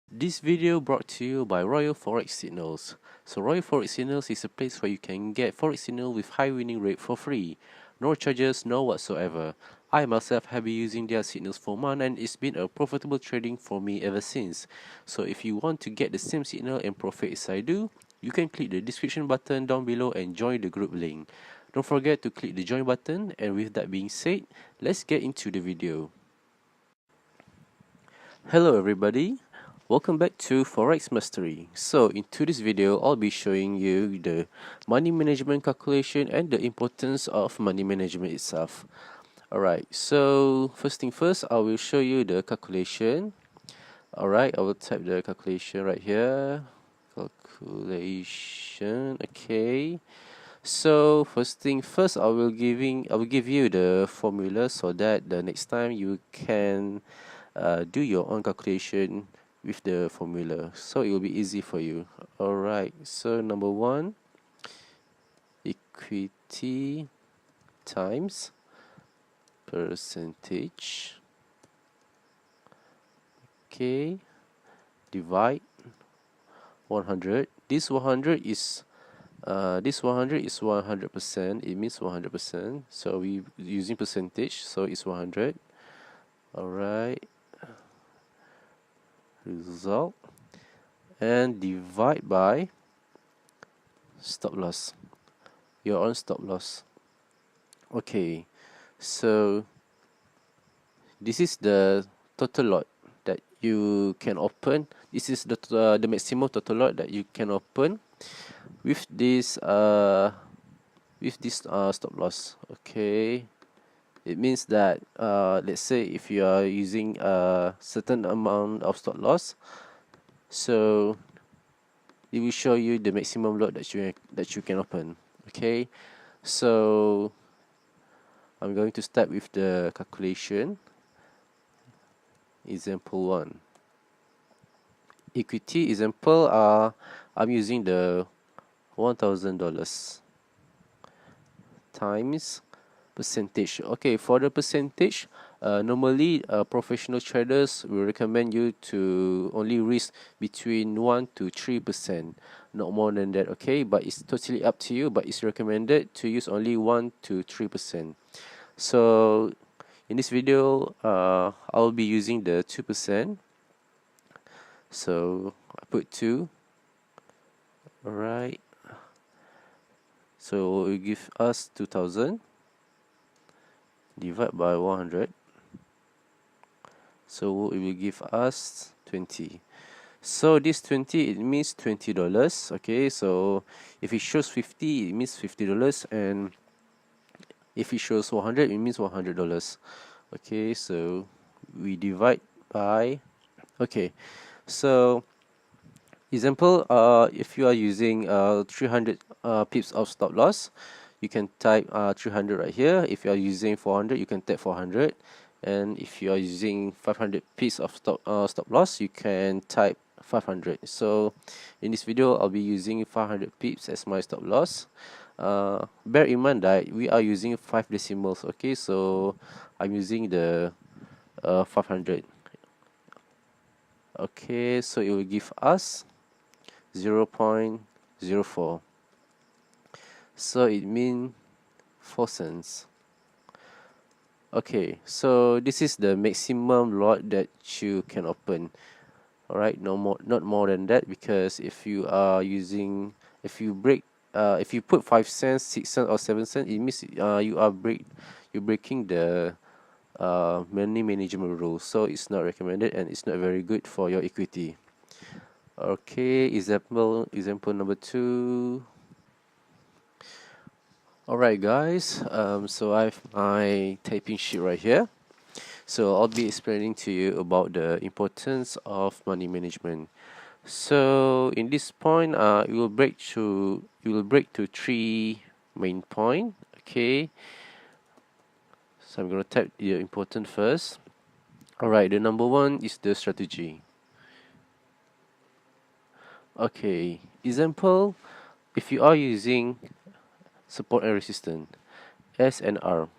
This video brought to you by Royal Forex Signals. So Royal Forex Signals is a place where you can get Forex signal with high winning rate for free. No charges, no whatsoever. I myself have been using their signals for months and it's been a profitable trading for me ever since. So if you want to get the same signal and profit as I do, you can click the description button down below and join the group link. Don't forget to click the join button, and with that being said, let's get into the video. Hello everybody, welcome back to Forex Mastery. So in today's video, I'll be showing you the money management calculation and the importance of money management itself. Alright, so first thing first, I will show you the calculation. Alright, I will type the calculation right here. Calculation, okay. So first thing first, I will give you the formula so that the next time you can do your own calculation with the formula, so it will be easy for you. Alright, so number one, equity times percentage, okay, divide 100. This 100 is 100%. It means 100%, so we using percentage, so it's 100. Alright, result, and divide by stop loss, your own stop loss. Okay, so this is the total lot that you can open. This is the maximum total lot that you can open with this stop loss. Okay, it means that let's say if you are using a certain amount of stop loss, so it will show you the maximum lot that you can open. Okay, so I'm going to start with the calculation. Example 1, equity example. I'm using the $1,000 times percentage. Okay, for the percentage, normally professional traders will recommend you to only risk between 1 to 3%, not more than that. Okay, but it's totally up to you, but it's recommended to use only 1 to 3%. So in this video, I'll be using the 2%. So I put 2. Alright, so it will give us 2,000 divide by 100, so it will give us 20. So this 20, it means $20. Okay, so if it shows 50, it means $50, and if it shows 100, it means $100. Okay, so we divide by, okay, so example, if you are using 300 pips of stop loss, you can type 300 right here. If you are using 400, you can type 400, and if you are using 500 pips of stop loss, you can type 500. So in this video, I'll be using 500 pips as my stop loss. Bear in mind that we are using 5 decimals. Okay, so I'm using the 500. Okay, so it will give us 0.04, so it means 4 cents. Okay, so this is the maximum lot that you can open. Alright, no more, not more than that, because if you are using, if you put 5 cents, 6 cents, or 7 cents, it means you're breaking the money management rules, so it's not recommended and it's not very good for your equity. Okay, example number 2. Alright guys, so I have my typing sheet right here. So I'll be explaining to you about the importance of money management. So in this point, it will break to 3 main point. Okay, so I'm going to type the important first. Alright, the number 1 is the strategy. Okay, example, if you are using support and resistance, S and R,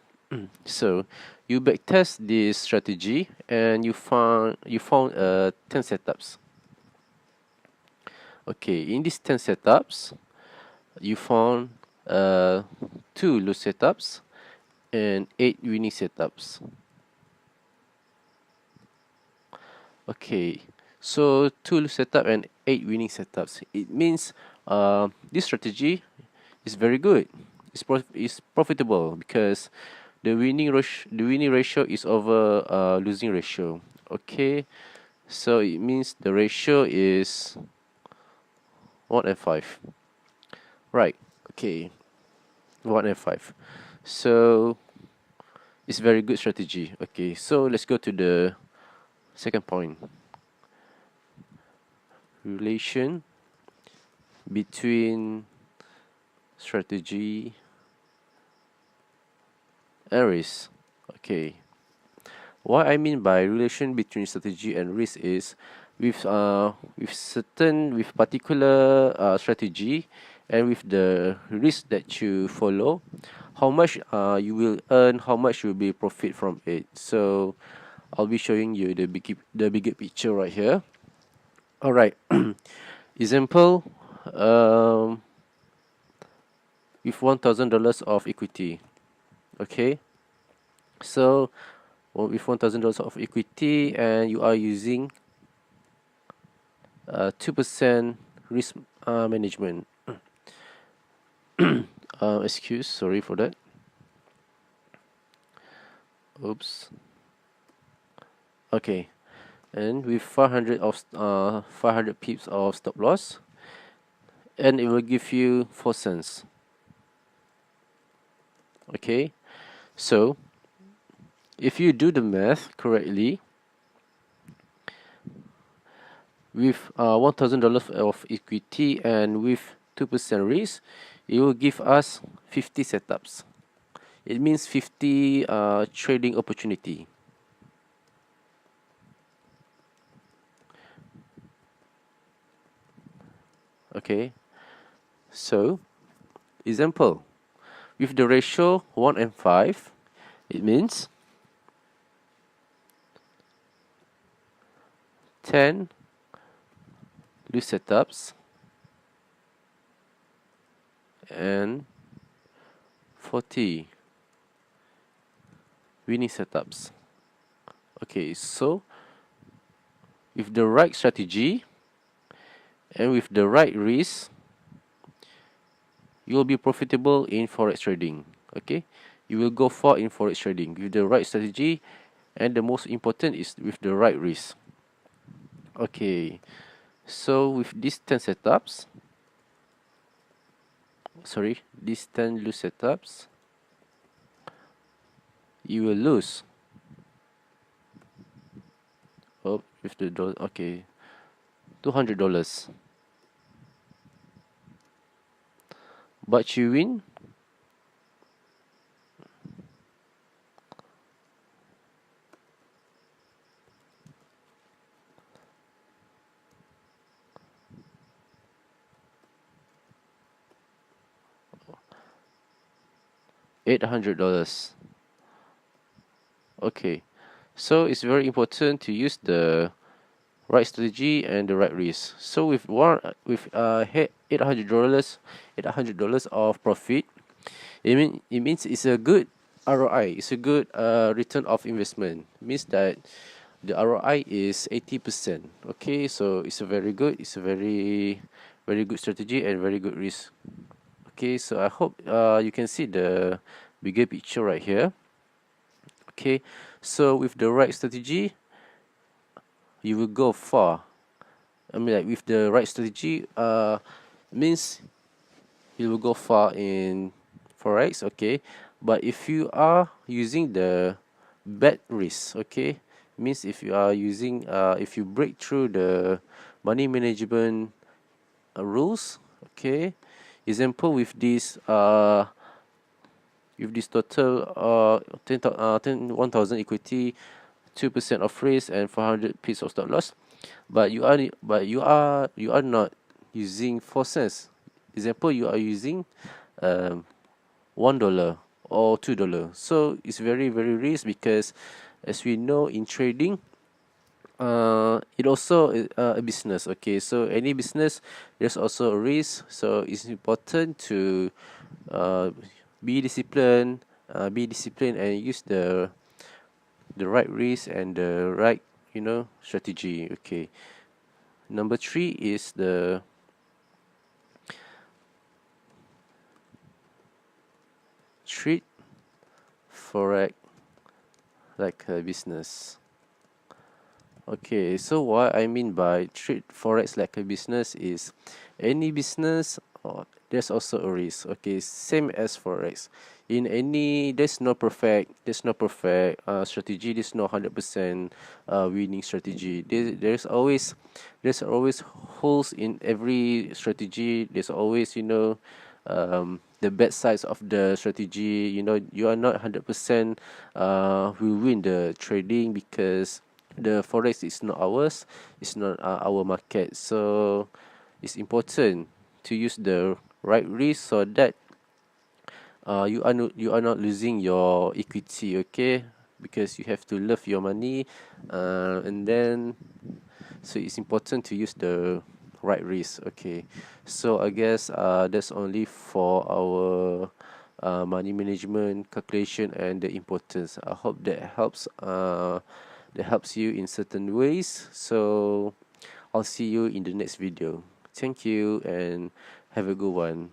so you backtest this strategy and you found 10 setups. Okay, in these 10 setups, you found 2 lose setups and 8 winning setups. Okay, so 2 lose setup and 8 winning setups. It means this strategy is very good. It's profitable because the winning ratio is over losing ratio. Okay, so it means the ratio is 1 and 5. Right. Okay, 1 and 5. So it's very good strategy. Okay, so let's go to the second point. Relation between strategy and risk. Okay, what I mean by relation between strategy and risk is with particular strategy and with the risk that you follow, how much you will earn, how much will be profit from it. So I'll be showing you the bigger picture right here. All right. Example, um, with $1,000 of equity. Okay, so with $1,000 of equity and you are using 2% risk management. Sorry for that. Oops. Okay, and with 500 pips of stop loss, and it will give you 4 cents. Okay, so if you do the math correctly, with $1,000 of equity and with 2% risk, it will give us 50 setups. It means 50 trading opportunity. Okay, so example, with the ratio 1 and 5, it means 10 loose setups and 40 winning setups. Okay, so with the right strategy and with the right risk, you will be profitable in forex trading. Okay, you will go far in forex trading with the right strategy, and the most important is with the right risk. Okay, so with these 10 setups, these 10 loose setups, you will lose. Oh, with the dollar, okay, $200. But you win $800. Okay, so it's very important to use the right strategy and the right risk. So with $800 of profit, it means it's a good ROI. It's a good return of investment. It means that the ROI is 80%. Okay, so it's a very good. It's a very good strategy and very good risk. Okay, so I hope you can see the bigger picture right here. Okay, so with the right strategy, you will go far. I mean, like with the right strategy, means you will go far in forex. Okay, but if you are using the bad risk, okay, means if you are using, if you break through the money management rules, okay. Example with this total 1,000 equity, 2% of risk and 400 piece of stop loss, but you are not using 4 cents. Example, you are using $1 or $2. So it's very risk because, as we know in trading, it also a business. Okay, so any business, there's also a risk, so it's important to uh, be disciplined and use the right risk and the right, strategy. Okay, number three is the treat forex like a business. Okay, so what I mean by treat forex like a business is any business, there's also a risk. Okay, same as forex. In any, there's no perfect strategy. There's no 100% winning strategy. There's always holes in every strategy. There's always, the bad sides of the strategy. You are not 100% will win the trading, because the forex is not ours, it's not our market. So it's important to use the right risk, so that you are not losing your equity. Okay, because you have to love your money, and then, so it's important to use the right risk. Okay, so I guess that's only for our money management calculation and the importance. I hope that helps you in certain ways. So I'll see you in the next video. Thank you and have a good one.